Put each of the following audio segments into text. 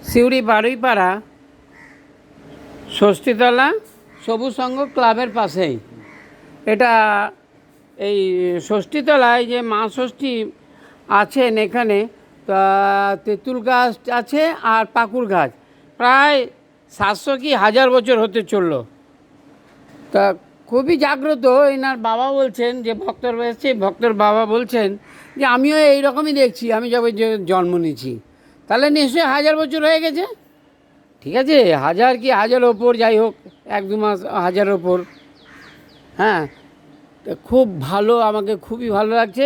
সিউড়ি বারুইপাড়া ষষ্ঠীতলা সবুজ সংঘ ক্লাবের পাশেই। এটা এই ষষ্ঠীতলায় যে মা ষষ্ঠী আছেন এখানে, তা তেঁতুল গাছ আছে আর পাকুড় গাছ প্রায় 700 কি 1000 বছর হতে চললো। তা খুবই জাগ্রত। এনার বাবা বলছেন, যে ভক্তর এসেছে ভক্তর বাবা বলছেন যে আমিও এইরকমই দেখছি, আমি যবে যে জন্ম নিয়েছি। তাহলে নিশ্চয়ই 1000 বছর হয়ে গেছে। ঠিক আছে, 1000 কি 1000 ওপর, যাই হোক 1-2 মাস 1000 ওপর। হ্যাঁ, খুব ভালো, আমাকে খুবই ভালো লাগছে।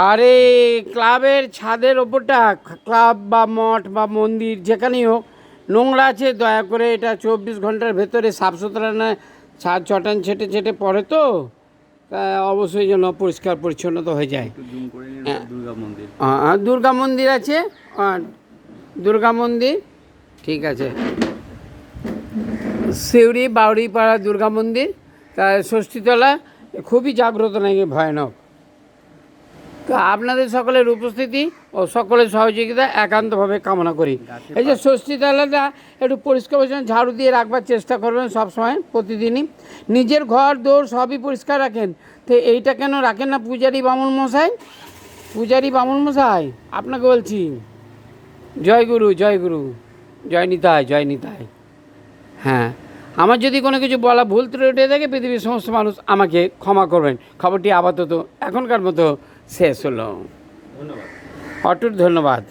আর এই ক্লাবের ছাদের ওপরটা, ক্লাব বা মঠ বা মন্দির যেখানেই হোক, নোংরা আছে, দয়া করে এটা 24 ঘন্টার ভেতরে সাফ সুতরা না, ছাদ চটান ছেটে ছেটে পড়ে, তো অবশ্যই যেন পরিষ্কার পরিচ্ছন্নতা হয়ে যায়। দুর্গা মন্দির আছে, দুর্গা মন্দির, ঠিক আছে। সিউড়ি বাউড়িপাড়া দুর্গা মন্দির, তার ষষ্ঠীতলা, খুবই জাগ্রত নাকি ভয়ানক। তো আপনাদের সকলের উপস্থিতি ও সকলের সহযোগিতা একান্তভাবে কামনা করি। এই যে ষষ্ঠীতলাটা একটু পরিষ্কার পরিচ্ছন্ন ঝাড়ু দিয়ে রাখবার চেষ্টা করবেন সবসময়, প্রতিদিনই। নিজের ঘর দৌড় সবই পরিষ্কার রাখেন, তো এইটা কেন রাখেন না পূজারী বামুন মশাই? পূজারী বামুন মশাই, আপনাকে বলছি, জয় গুরু, জয় গুরু, জয় নিতাই, জয় নিতাই। হ্যাঁ, আমার যদি কোনো কিছু বলা ভুল ত্রুটি থাকে, পৃথিবীর সমস্ত মানুষ আমাকে ক্ষমা করবেন। খবরটি আপাতত এখনকার মতো শেষ হলো। ধন্যবাদ, অটুট ধন্যবাদ।